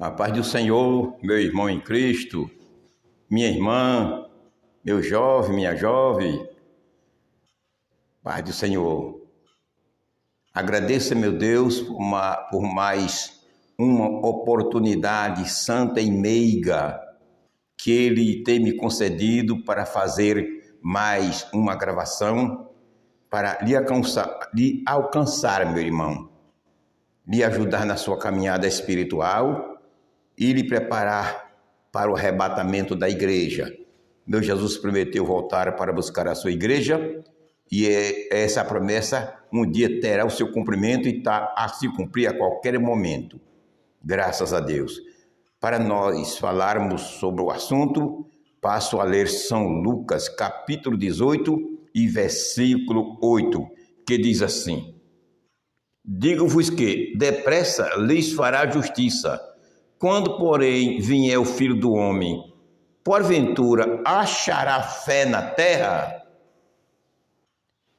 A paz do Senhor, meu irmão em Cristo, minha irmã, meu jovem, minha jovem, paz do Senhor. Agradeço, meu Deus, por mais uma oportunidade santa e meiga que Ele tem me concedido para fazer mais uma gravação, para lhe alcançar, meu irmão, lhe ajudar na sua caminhada espiritual e lhe preparar para o arrebatamento da igreja. Meu Jesus prometeu voltar para buscar a sua igreja e essa promessa um dia terá o seu cumprimento e está a se cumprir a qualquer momento. Graças a Deus. Para nós falarmos sobre o assunto, passo a ler São Lucas, capítulo 18 e versículo 8, que diz assim: Digo-vos que depressa lhes fará justiça. Quando, porém, vier o Filho do Homem, porventura achará fé na terra?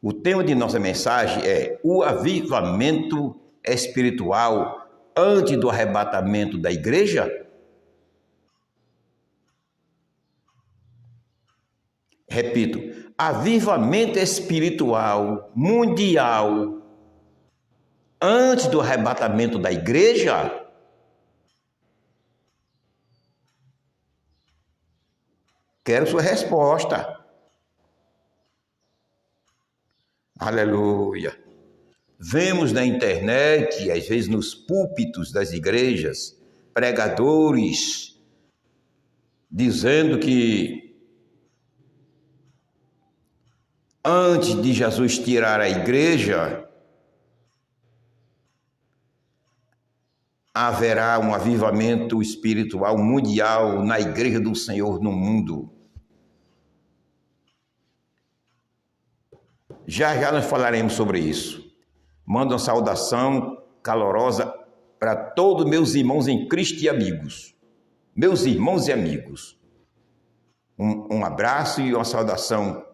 O tema de nossa mensagem é o avivamento espiritual antes do arrebatamento da igreja? Repito, avivamento espiritual mundial antes do arrebatamento da igreja? Quero sua resposta. Aleluia. Vemos na internet, às vezes nos púlpitos das igrejas, pregadores dizendo que antes de Jesus tirar a igreja, haverá um avivamento espiritual mundial na igreja do Senhor no mundo. Já nós falaremos sobre isso. Mando uma saudação calorosa para todos meus irmãos em Cristo e amigos. Meus irmãos e amigos. Um abraço e uma saudação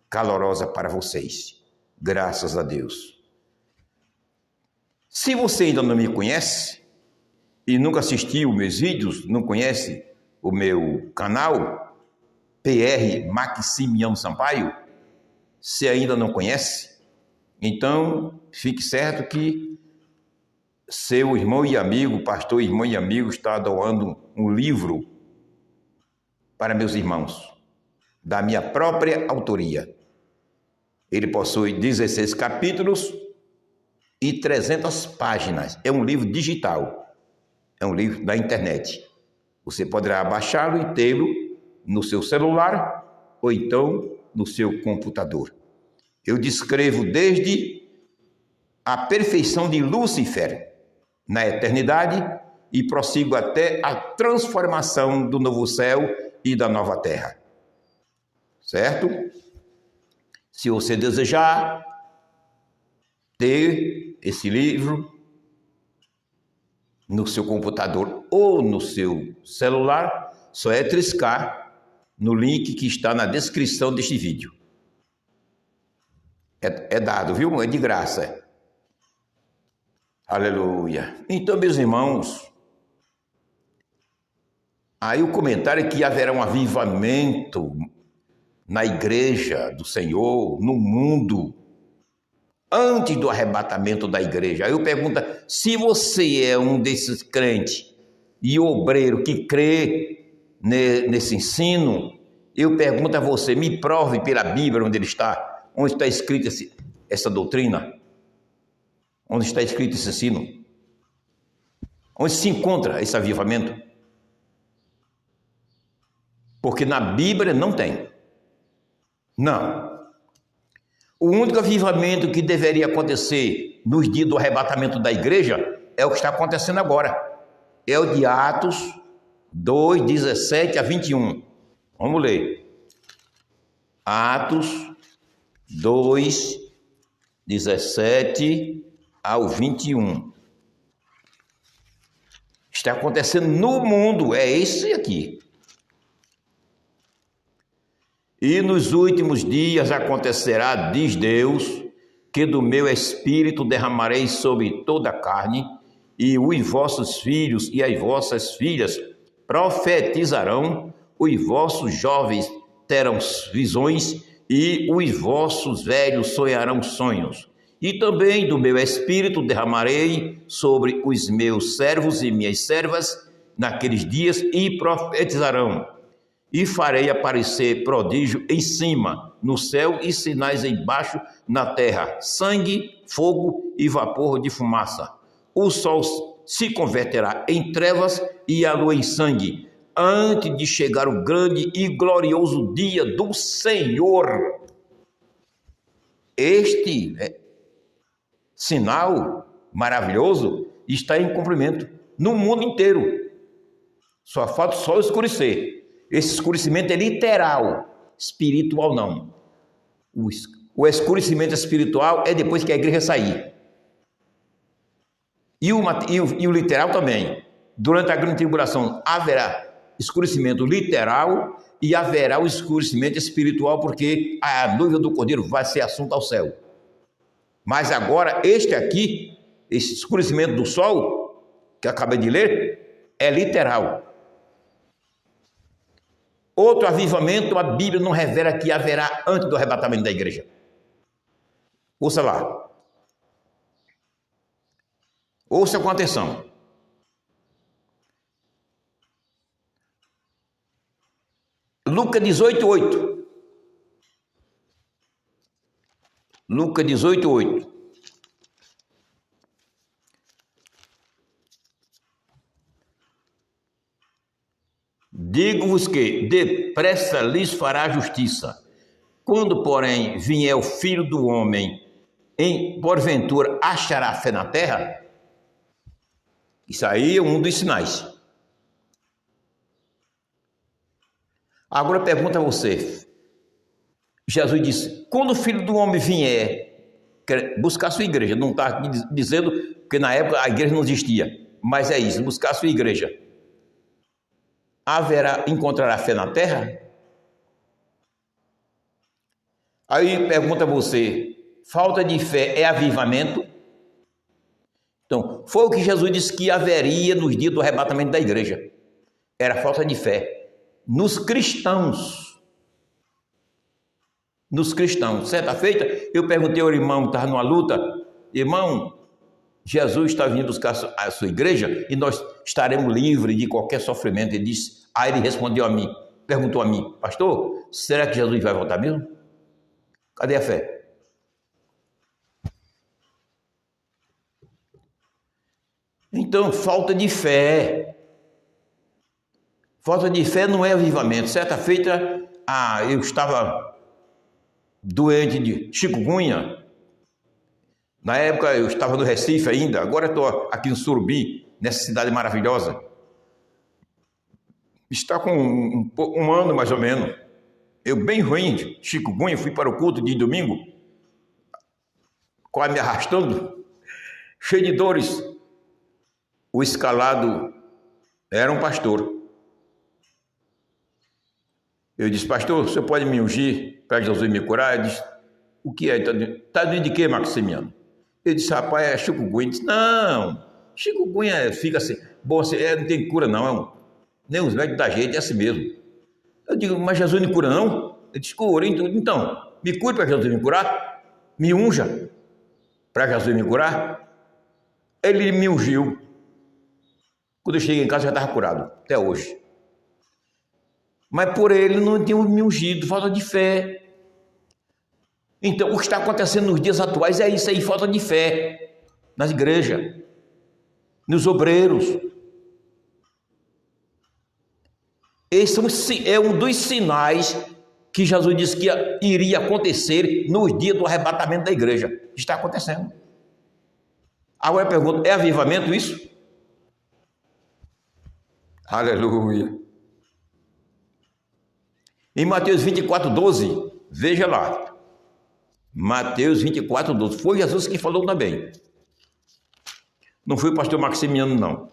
calorosa para vocês. Graças a Deus. Se você ainda não me conhece e nunca assistiu meus vídeos, não conhece o meu canal, PR Maximiano Sampaio, se ainda não conhece, então fique certo que seu irmão e amigo, pastor, irmão e amigo, está doando um livro para meus irmãos, da minha própria autoria. Ele possui 16 capítulos e 300 páginas. É um livro digital, é um livro da internet. Você poderá baixá-lo e tê-lo no seu celular ou então no seu computador. Eu descrevo desde a perfeição de Lúcifer na eternidade e prossigo até a transformação do novo céu e da nova terra. Certo? Se você desejar ter esse livro no seu computador ou no seu celular, só é triscar no link que está na descrição deste vídeo. É dado, viu? É de graça. Aleluia. Então, meus irmãos, aí o comentário é que haverá um avivamento na igreja do Senhor, no mundo, antes do arrebatamento da igreja. Aí eu pergunto, se você é um desses crentes e obreiro que crê nesse ensino, eu pergunto a você, me prove pela Bíblia onde ele está, onde está escrita essa doutrina, onde está escrito esse ensino, onde se encontra esse avivamento, porque na Bíblia não tem, não. O único avivamento que deveria acontecer nos dias do arrebatamento da igreja é o que está acontecendo agora, é o de Atos 2, 17 a 21. Vamos ler. Atos 2, 17 ao 21. Está acontecendo no mundo, é esse aqui. E nos últimos dias acontecerá, diz Deus, que do meu espírito derramarei sobre toda a carne, e os vossos filhos e as vossas filhas profetizarão, os vossos jovens terão visões e os vossos velhos sonharão sonhos. E também do meu espírito derramarei sobre os meus servos e minhas servas naqueles dias e profetizarão. E farei aparecer prodígio em cima, no céu, e sinais embaixo, na terra, sangue, fogo e vapor de fumaça. O sol se converterá em trevas e a lua em sangue, antes de chegar o grande e glorioso dia do Senhor. Este sinal maravilhoso está em cumprimento no mundo inteiro. Só falta o sol escurecer. Esse escurecimento é literal, espiritual não. O escurecimento espiritual é depois que a igreja sair. E o literal também. Durante a grande tribulação haverá escurecimento literal e haverá o escurecimento espiritual, porque a noiva do Cordeiro vai ser assunto ao céu. Mas agora, este aqui, esse escurecimento do sol, que eu acabei de ler, é literal. Outro avivamento, a Bíblia não revela que haverá antes do arrebatamento da igreja. Ouça lá. Ouça com atenção. Lucas 18:8. Lucas 18:8. Digo-vos que depressa lhes fará justiça. Quando, porém, vier o Filho do Homem, porventura achará fé na terra? Isso aí é um dos sinais. Agora pergunta a você. Jesus disse, quando o Filho do Homem vier buscar a sua igreja, não está dizendo que na época a igreja não existia, mas é isso, buscar a sua igreja. Encontrará fé na terra? Aí pergunta a você, falta de fé é avivamento? Então, foi o que Jesus disse que haveria nos dias do arrebatamento da igreja. Era falta de fé. Nos cristãos. Certa feita, eu perguntei ao irmão que estava numa luta, irmão, Jesus está vindo buscar a sua igreja e nós estaremos livres de qualquer sofrimento. Ele disse, aí ele perguntou a mim, pastor, será que Jesus vai voltar mesmo? Cadê a fé? Então, falta de fé. Falta de fé não é avivamento. Certa feita, eu estava doente de chikungunya. Na época eu estava no Recife ainda, agora estou aqui no Surubim, nessa cidade maravilhosa. Está com um ano mais ou menos. Eu bem ruim de chikungunya, fui para o culto de domingo, quase me arrastando, cheio de dores. O escalado era um pastor. Eu disse, pastor, você pode me ungir para Jesus me curar? Ele disse, o que é? Está doendo de quê, Maximiano? Ele disse, rapaz, é chikungunya. Ele disse, não, chikungunya fica assim, bom, não tem cura não, nem os médicos da gente, é assim mesmo. Eu digo, mas Jesus não cura não? Ele disse, cura, então, me cure para Jesus me curar, me unja para Jesus me curar. Ele me ungiu. Quando eu cheguei em casa já estava curado, até hoje. Mas por ele não tinha me ungido, falta de fé. Então, o que está acontecendo nos dias atuais é isso aí, falta de fé nas igrejas, nos obreiros. Esse é um dos sinais que Jesus disse que iria acontecer nos dias do arrebatamento da igreja. Está acontecendo. Agora eu pergunto, é avivamento isso? Aleluia. Em Mateus 24:12, veja lá. Mateus 24:12. Foi Jesus que falou também. Não foi o pastor Maximiano, não.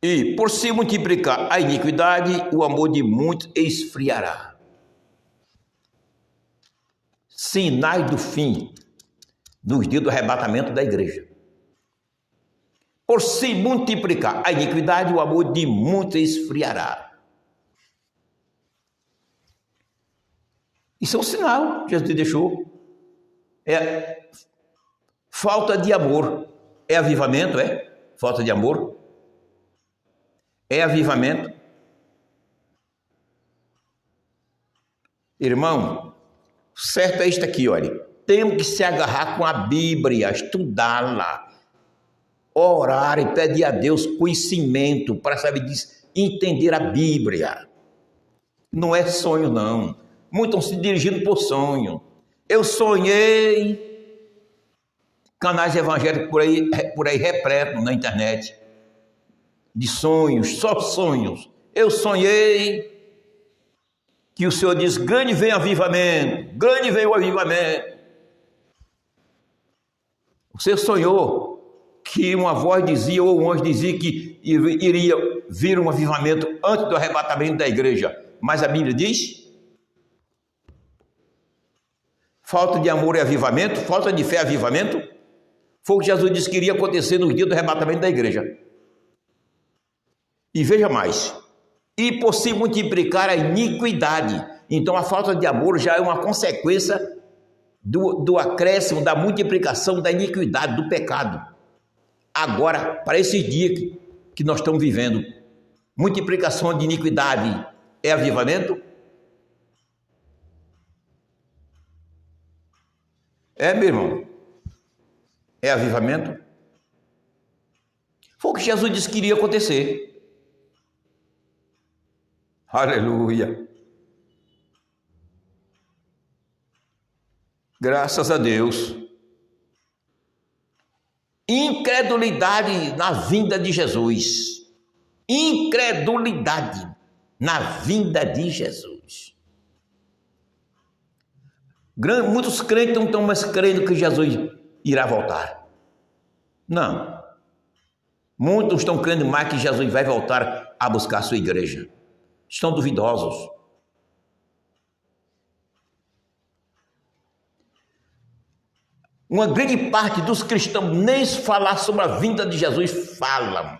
E por se multiplicar a iniquidade, o amor de muitos esfriará. Sinais do fim. nos dias do arrebatamento da igreja. Por se multiplicar a iniquidade, o amor de muitos esfriará. Isso é um sinal que Jesus deixou. É falta de amor. É avivamento, é? Falta de amor. É avivamento. Irmão, certo é isto aqui, olha. Temos que se agarrar com a Bíblia, estudá-la, orar e pedir a Deus conhecimento para saber entender a Bíblia. Não é sonho, não. Muitos estão se dirigindo por sonho. Eu sonhei. Canais evangélicos por aí repletos na internet. De sonhos, só sonhos. Eu sonhei que o Senhor diz, grande vem o avivamento, grande vem o avivamento. Você sonhou que uma voz dizia, ou um anjo dizia que iria vir um avivamento antes do arrebatamento da igreja. Mas a Bíblia diz, falta de amor é avivamento, falta de fé é avivamento. Foi o que Jesus disse que iria acontecer no dia do arrebatamento da igreja. E veja mais, e por se multiplicar a iniquidade. Então a falta de amor já é uma consequência do acréscimo, da multiplicação da iniquidade, do pecado. Agora, para esse dia que nós estamos vivendo, multiplicação de iniquidade é avivamento? É, meu irmão? É avivamento? Foi o que Jesus disse que iria acontecer. Aleluia. Graças a Deus. Incredulidade na vinda de Jesus. Incredulidade na vinda de Jesus. Muitos crentes não estão mais crendo que Jesus irá voltar. Não. Muitos estão crendo mais que Jesus vai voltar a buscar a sua igreja. Estão duvidosos. Uma grande parte dos cristãos nem falar sobre a vinda de Jesus falam.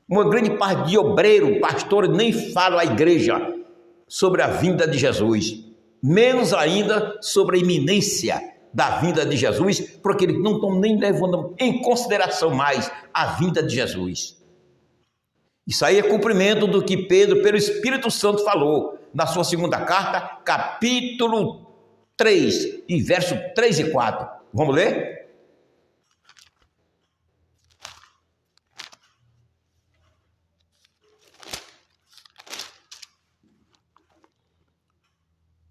Uma grande parte de obreiros, pastores, nem falam à igreja sobre a vinda de Jesus. Menos ainda sobre a iminência da vinda de Jesus, porque eles não estão nem levando em consideração mais a vinda de Jesus. Isso aí é cumprimento do que Pedro, pelo Espírito Santo, falou na sua segunda carta, capítulo 3, e verso 3 e 4. Vamos ler?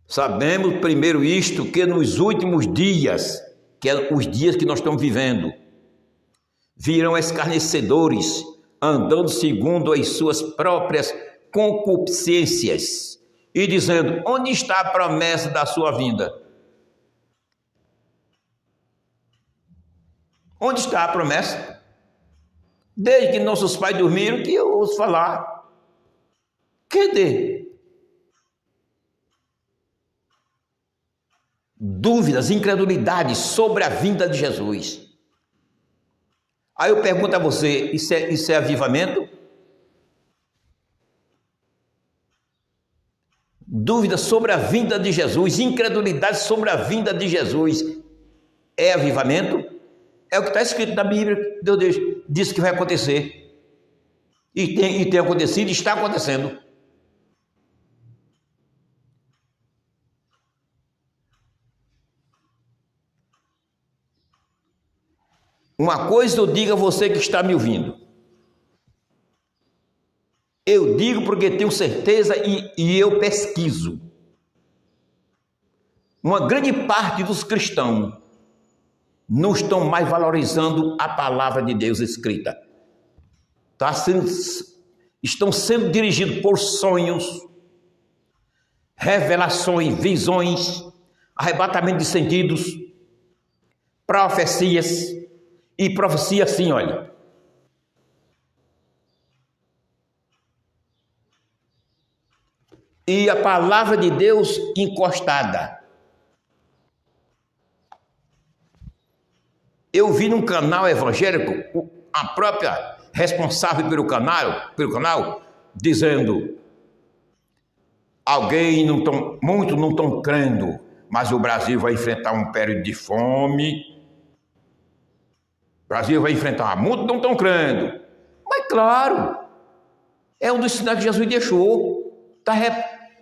Sabemos primeiro isto, que nos últimos dias, que é os dias que nós estamos vivendo, virão escarnecedores, andando segundo as suas próprias concupiscências, e dizendo, onde está a promessa da sua vinda? Onde está a promessa? Desde que nossos pais dormiram, que eu ouço falar. Cadê? Dúvidas, incredulidade sobre a vinda de Jesus. Aí eu pergunto a você, isso é avivamento? Dúvidas sobre a vinda de Jesus, incredulidade sobre a vinda de Jesus, é avivamento? É o que está escrito na Bíblia, Deus disse que vai acontecer. E tem acontecido e está acontecendo. Uma coisa eu digo a você que está me ouvindo. Eu digo porque tenho certeza e eu pesquiso. Uma grande parte dos cristãos não estão mais valorizando a palavra de Deus escrita. Estão sendo dirigidos por sonhos, revelações, visões, arrebatamento de sentidos, profecias, e profecia assim, olha. E a palavra de Deus encostada. Eu vi num canal evangélico a própria responsável pelo canal dizendo: muitos não estão crendo, mas o Brasil vai enfrentar um período de fome. O Brasil vai enfrentar, muitos não estão crendo. Mas claro, é um dos sinais que Jesus deixou.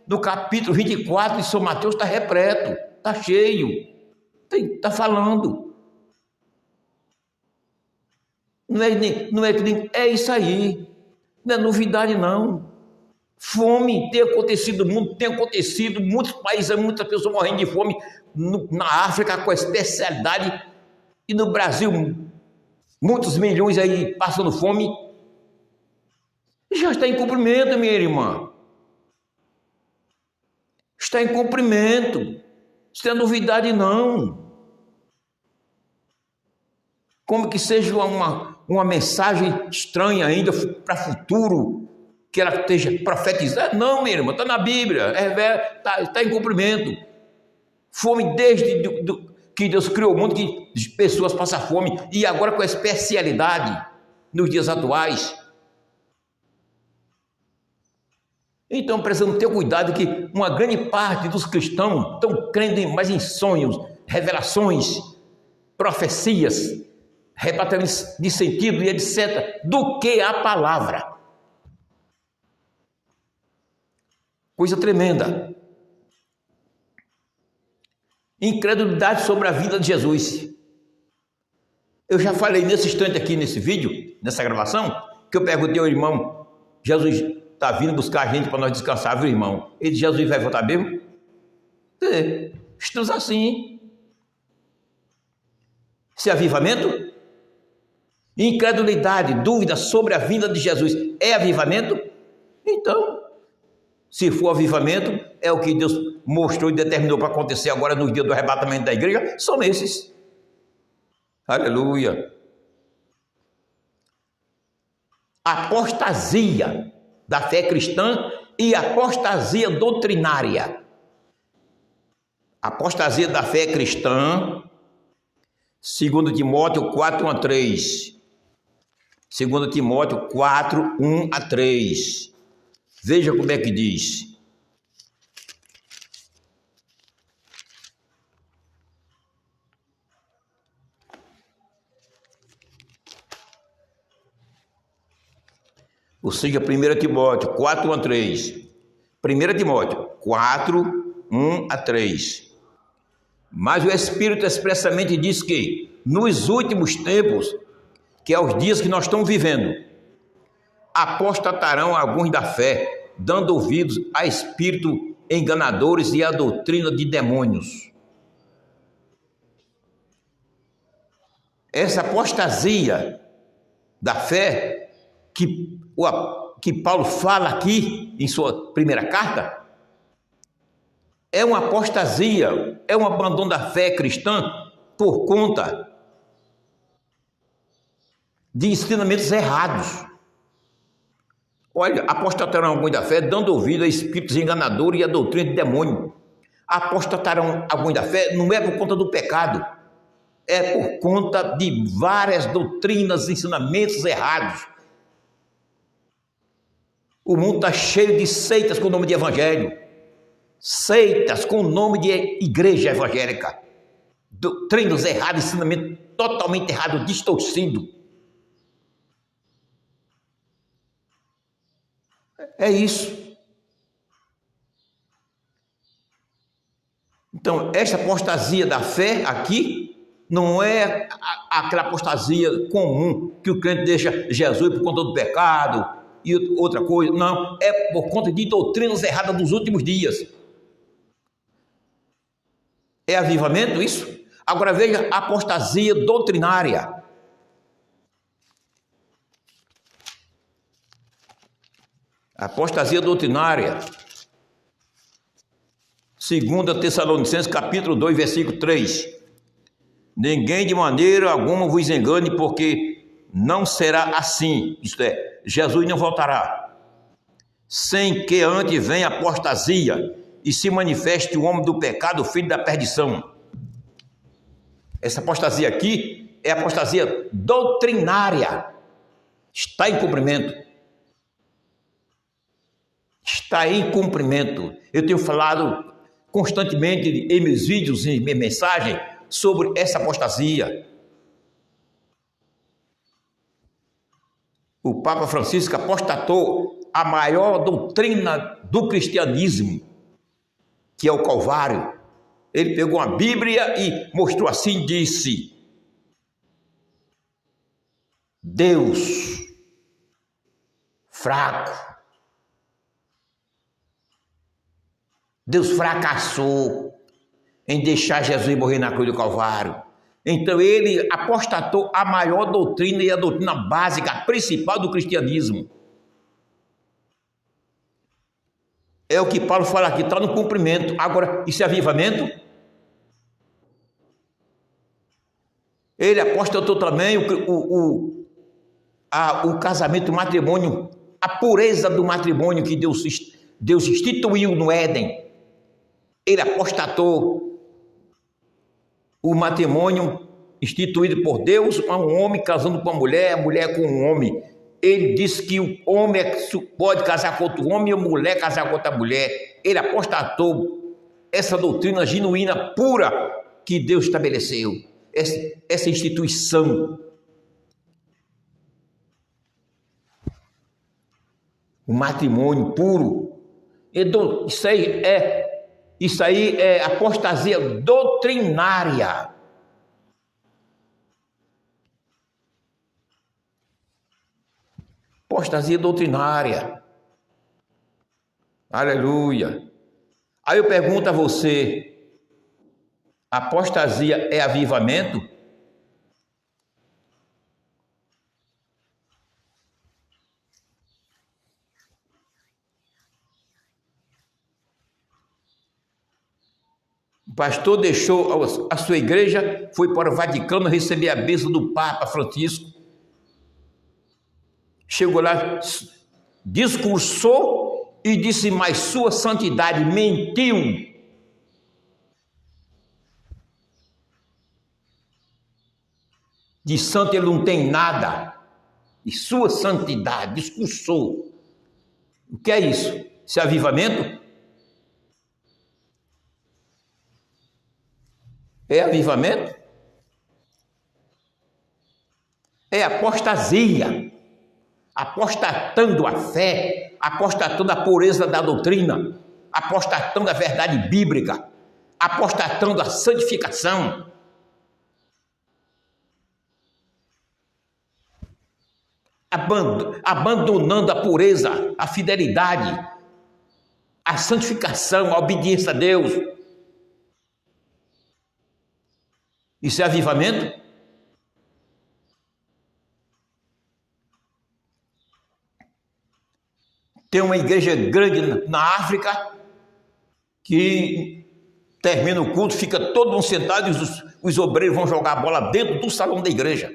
No capítulo 24 de São Mateus está repleto, está cheio, está falando. É isso aí, não é novidade não. Fome tem acontecido no mundo, tem acontecido, muitos países, muitas pessoas morrendo de fome, na África com especialidade, e no Brasil, muitos milhões aí passando fome. Já está em cumprimento, minha irmã. Está em cumprimento. Isso não é novidade não. Como que seja uma mensagem estranha ainda para o futuro, que ela esteja profetizada. Não, minha irmã, está na Bíblia, está em cumprimento. Fome desde que Deus criou o mundo, que pessoas passam fome, e agora com a especialidade nos dias atuais. Então precisamos ter cuidado que uma grande parte dos cristãos estão crendo mais em sonhos, revelações, profecias, arrebatamentos de sentido e etc., do que a palavra. Coisa tremenda. Incredulidade sobre a vida de Jesus. Eu já falei nesse instante aqui, nesse vídeo, nessa gravação, que eu perguntei ao irmão: Jesus está vindo buscar a gente para nós descansar, viu, irmão? Ele disse: Jesus vai voltar mesmo? Estamos assim. Esse avivamento? Incredulidade, dúvida sobre a vinda de Jesus é avivamento? Então, se for avivamento, é o que Deus mostrou e determinou para acontecer agora no dia do arrebatamento da igreja, são esses. Aleluia. Apostasia da fé cristã e apostasia doutrinária. Apostasia da fé cristã, 2 Timóteo 4:1-3. 2 Timóteo 4:1-3. Veja como é que diz. Ou seja, 1 Timóteo 4:1-3. 1 Timóteo 4:1-3. Mas o Espírito expressamente diz que nos últimos tempos, que é os dias que nós estamos vivendo, apostatarão alguns da fé, dando ouvidos a espíritos enganadores e a doutrina de demônios. Essa apostasia da fé que Paulo fala aqui em sua primeira carta é uma apostasia, é um abandono da fé cristã por conta de ensinamentos errados. Olha, apostatarão alguns da fé, dando ouvido a espíritos enganadores e a doutrina de demônio. Apostatarão alguns da fé não é por conta do pecado, é por conta de várias doutrinas, ensinamentos errados. O mundo está cheio de seitas com o nome de evangelho, seitas com o nome de igreja evangélica, doutrinas erradas, ensinamento totalmente errado, distorcido. É isso. Então, essa apostasia da fé aqui não é aquela apostasia comum que o crente deixa Jesus por conta do pecado e outra coisa. Não, é por conta de doutrinas erradas dos últimos dias. É avivamento isso? Agora veja a apostasia doutrinária. Apostasia doutrinária. 2 Tessalonicenses capítulo 2, versículo 3. Ninguém de maneira alguma vos engane, porque não será assim. Isto é, Jesus não voltará, sem que antes venha a apostasia e se manifeste o homem do pecado, o filho da perdição. Essa apostasia aqui é apostasia doutrinária. Está em cumprimento. Está em cumprimento. Eu tenho falado constantemente em meus vídeos, em minha mensagem, sobre essa apostasia. O Papa Francisco apostatou a maior doutrina do cristianismo, que é o Calvário. Ele pegou a Bíblia e mostrou assim, disse: Deus fraco. Deus fracassou em deixar Jesus morrer na cruz do Calvário. Então ele apostatou a maior doutrina e a doutrina básica, a principal do cristianismo. É o que Paulo fala aqui, está no cumprimento. Agora, isso é avivamento? Ele apostatou também o casamento, o matrimônio, a pureza do matrimônio que Deus instituiu no Éden. Ele apostatou o matrimônio instituído por Deus, um homem casando com uma mulher, a mulher com um homem. Ele disse que o homem pode casar com outro homem e a mulher casar com outra mulher. Ele apostatou essa doutrina genuína, pura, que Deus estabeleceu. Essa instituição. O matrimônio puro. Então, isso aí é apostasia doutrinária. Apostasia doutrinária. Aleluia. Aí eu pergunto a você: apostasia é avivamento? O pastor deixou a sua igreja, foi para o Vaticano receber a bênção do Papa Francisco. Chegou lá, discursou e disse: mas sua santidade mentiu. De santo ele não tem nada. E sua santidade, discursou. O que é isso? Isso é avivamento? É avivamento? É apostasia. Apostatando a fé, apostatando a pureza da doutrina, apostatando a verdade bíblica, apostatando a santificação. Abandonando a pureza, a fidelidade, a santificação, a obediência a Deus. Isso é avivamento? Tem uma igreja grande na África que termina o culto, fica todo mundo sentado e os obreiros vão jogar a bola dentro do salão da igreja.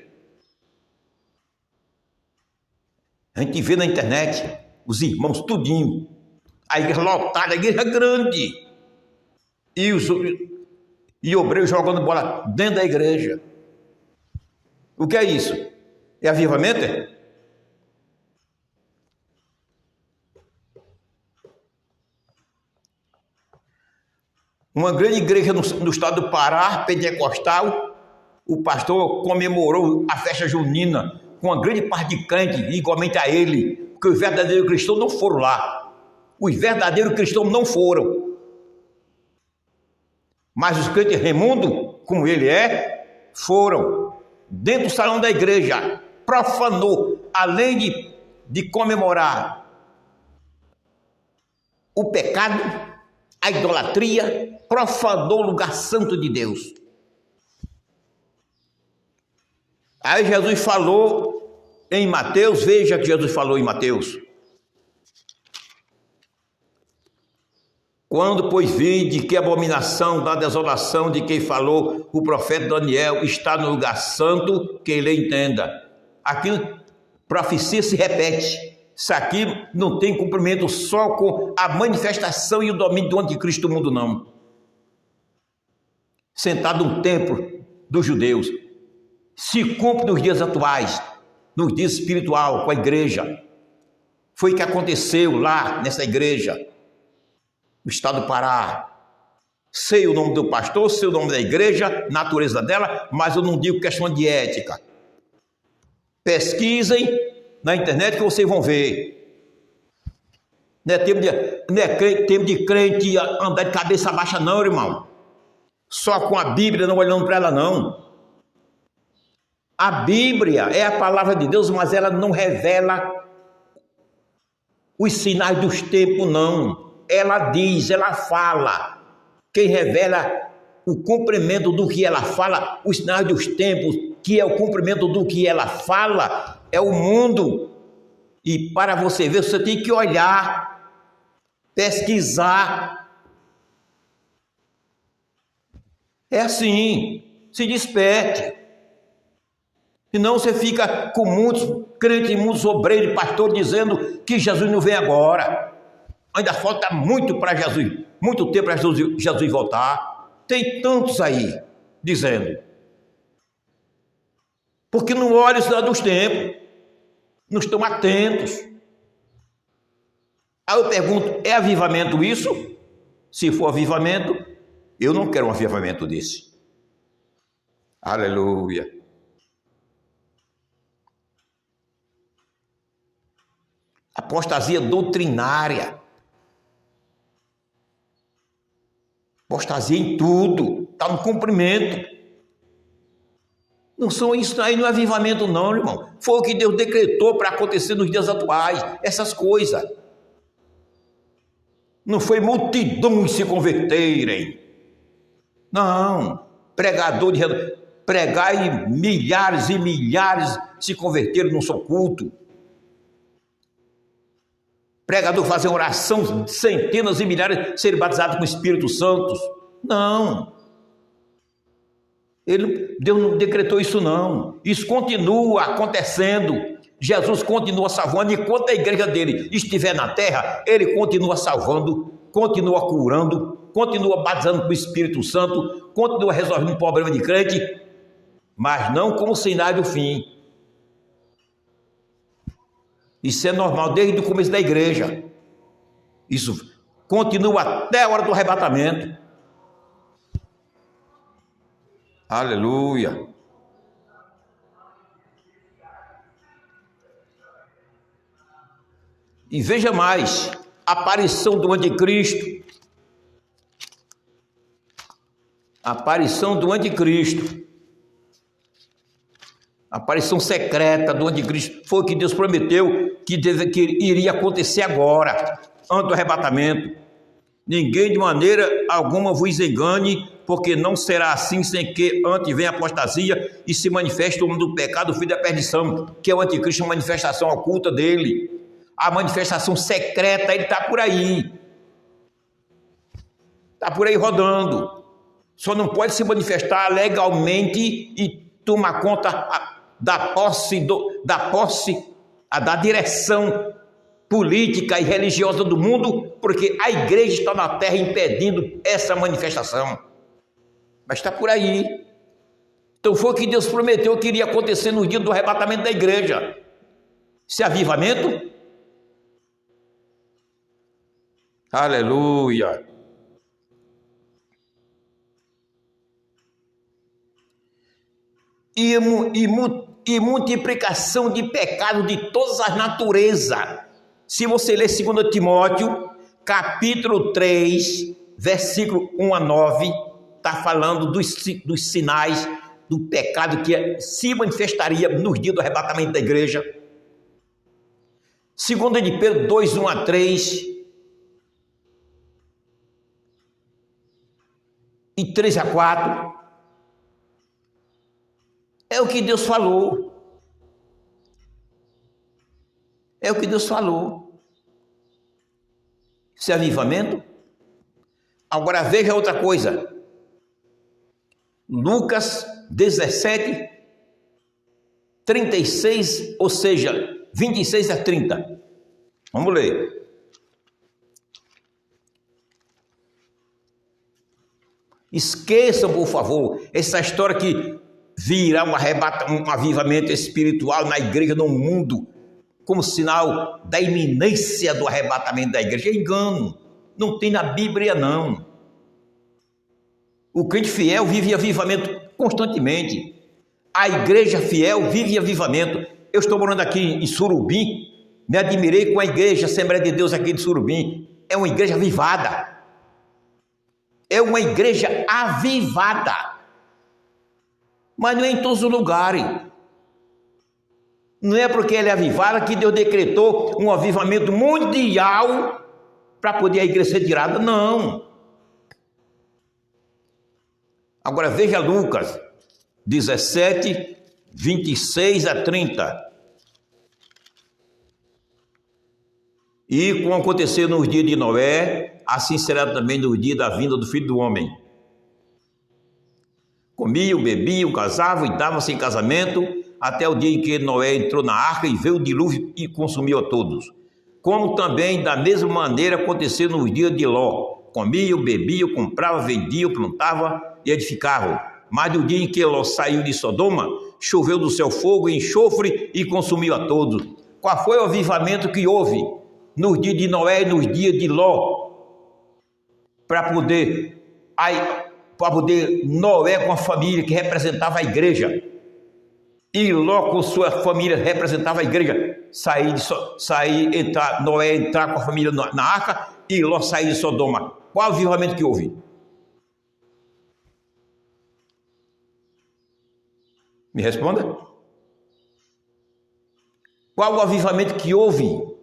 A gente vê na internet os irmãos tudinho, a igreja lotada, a igreja grande, e obreiros jogando bola dentro da igreja. O que é isso? É avivamento? Uma grande igreja no estado do Pará, pentecostal, o pastor comemorou a festa junina com uma grande parte de crente, igualmente a ele, porque os verdadeiros cristãos não foram lá. Os verdadeiros cristãos não foram. Mas os crentes Raimundo, como ele é, foram dentro do salão da igreja, profanou, além de comemorar o pecado, a idolatria, profanou o lugar santo de Deus. Aí Jesus falou em Mateus, veja que Jesus falou em Mateus. Quando, pois, vide que a abominação da desolação de quem falou o profeta Daniel está no lugar santo, que ele entenda. Aqui, profecia se repete. Isso aqui não tem cumprimento só com a manifestação e o domínio do anticristo do mundo, não. Sentado no templo dos judeus. se cumpre nos dias atuais, nos dias espiritual, com a igreja. Foi o que aconteceu lá nessa igreja, no estado do Pará. Sei o nome do pastor, sei o nome da igreja, natureza dela, mas eu não digo questão de ética. Pesquisem na internet que vocês vão ver. Não é tempo de crente andar de cabeça baixa não, irmão. Só com a Bíblia, não olhando para ela não. A Bíblia é a palavra de Deus, mas ela não revela os sinais dos tempos, não. Ela diz, ela fala. Quem revela o cumprimento do que ela fala, os sinais dos tempos, que é o cumprimento do que ela fala, é o mundo. E para você ver, você tem que olhar, pesquisar. É assim, se desperte. Senão você fica com muitos crentes, muitos obreiros e pastores dizendo que Jesus não vem agora. Ainda falta muito para Jesus, muito tempo para Jesus voltar. Tem tantos aí dizendo. Porque não olham os sinais dos tempos, não estão atentos. Aí eu pergunto, é avivamento isso? Se for avivamento, eu não quero um avivamento desse. Aleluia. Apostasia doutrinária. Apostasia em tudo. Está no cumprimento. Não são isso aí, não é avivamento não, irmão. Foi o que Deus decretou para acontecer nos dias atuais. Essas coisas. Não foi multidões se converterem. Não. Pregador de pregar e milhares se converteram no seu culto. Pregador fazer oração, centenas e milhares serem batizados com o Espírito Santo. Não. Deus não decretou isso não. Isso continua acontecendo. Jesus continua salvando. Enquanto a igreja dele estiver na terra, ele continua salvando, continua curando, continua batizando com o Espírito Santo, continua resolvendo um problema de crente, mas não como sinal do fim. Isso é normal desde o começo da igreja. Isso continua até a hora do arrebatamento. Aleluia. E veja mais, a aparição do anticristo. A aparição do anticristo. A aparição secreta do anticristo foi o que Deus prometeu que iria acontecer agora, antes do arrebatamento. Ninguém de maneira alguma vos engane, porque não será assim sem que antes venha a apostasia e se manifeste o homem do pecado, o filho da perdição, que é o anticristo, a manifestação oculta dele. A manifestação secreta, ele está por aí. Está por aí rodando. Só não pode se manifestar legalmente e tomar conta da direção política e religiosa do mundo, porque a igreja está na terra impedindo essa manifestação. Mas está por aí. Então foi o que Deus prometeu que iria acontecer no dia do arrebatamento da igreja. Esse avivamento. Aleluia. E multiplicação de pecado de todas as naturezas. Se você ler 2 Timóteo, capítulo 3, versículo 1 a 9, está falando dos sinais do pecado que se manifestaria nos dias do arrebatamento da igreja. 2 de Pedro 2, 1 a 3 e 3 a 4. É o que Deus falou. É o que Deus falou. Isso é avivamento? Agora veja outra coisa. Lucas 17, 36, ou seja, 26 a 30. Vamos ler. Esqueçam, por favor, essa história que virá um avivamento espiritual na igreja, no mundo, como sinal da iminência do arrebatamento da igreja. É engano, não tem na Bíblia não. O crente fiel vive em avivamento constantemente. A igreja fiel vive em avivamento. Eu estou morando aqui em Surubim, me admirei com a igreja Assembleia de Deus aqui de Surubim. É uma igreja avivada. É uma igreja avivada. Mas não é em todos os lugares. Não é porque ela é avivada que Deus decretou um avivamento mundial para poder a igreja ser tirada. Não. Agora veja Lucas 17, 26 a 30. E como aconteceu nos dias de Noé, assim será também no dia da vinda do Filho do Homem. Comiam, bebiam, casavam e davam-se em casamento, até o dia em que Noé entrou na arca e veio o dilúvio e consumiu a todos. Como também da mesma maneira aconteceu nos dias de Ló. Comiam, bebiam, compravam, vendiam, plantavam e edificavam. Mas no dia em que Ló saiu de Sodoma, choveu do céu fogo e enxofre e consumiu a todos. Qual foi o avivamento que houve nos dias de Noé e nos dias de Ló? Para poder Noé com a família que representava a igreja, e Ló com sua família representava a igreja, Noé entrar com a família na arca e Ló sair de Sodoma. Qual o avivamento que houve? Me responda. Qual o avivamento que houve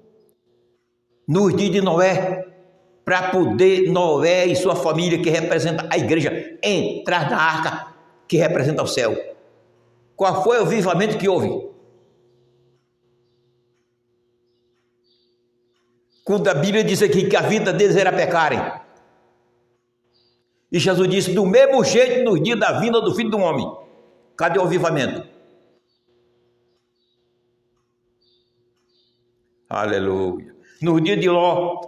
nos dias de Noé, para poder Noé e sua família, que representa a igreja, entrar na arca que representa o céu? Qual foi o avivamento que houve? Quando a Bíblia diz aqui que a vida deles era pecarem. E Jesus disse, do mesmo jeito, nos dias da vinda do Filho do Homem. Cadê o avivamento? Aleluia. No dia de Ló,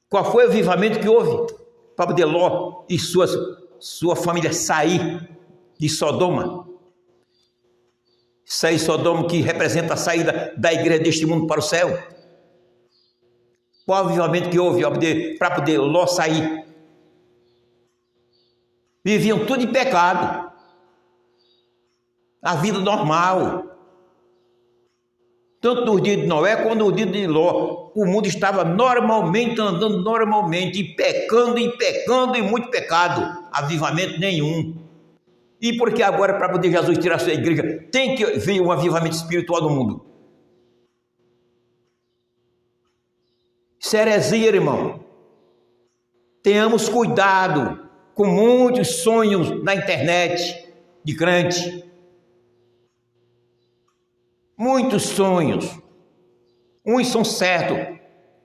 qual foi o avivamento que houve? Para poder Ló e sua família sair de Sodoma. Sair de Sodoma, que representa a saída da igreja deste mundo para o céu. Qual o avivamento que houve para poder Ló sair? Viviam tudo em pecado. A vida normal. Tanto nos dias de Noé quanto nos dias de Ló. O mundo estava normalmente, andando normalmente, e pecando, e muito pecado. Avivamento nenhum. E porque agora, para poder Jesus tirar a sua igreja, tem que vir um avivamento espiritual no mundo? Isso é heresia, irmão. Tenhamos cuidado com muitos sonhos na internet de crente. Muitos sonhos. Uns são certos,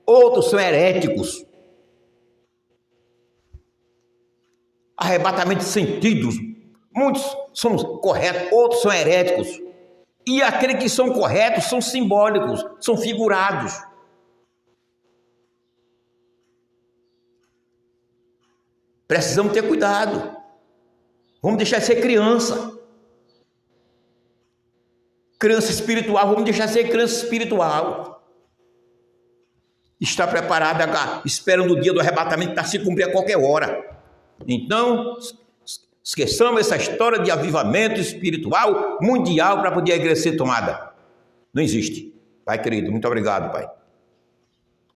outros são heréticos. Arrebatamento de sentidos. Muitos são corretos, outros são heréticos. E aqueles que são corretos são simbólicos, são figurados. Precisamos ter cuidado. Vamos deixar de ser criança. Criança espiritual, vamos deixar de ser criança espiritual. Está preparada, esperando o dia do arrebatamento para se cumprir a qualquer hora. Então, esqueçamos essa história de avivamento espiritual mundial para poder a igreja ser tomada. Não existe. Pai querido, muito obrigado, Pai.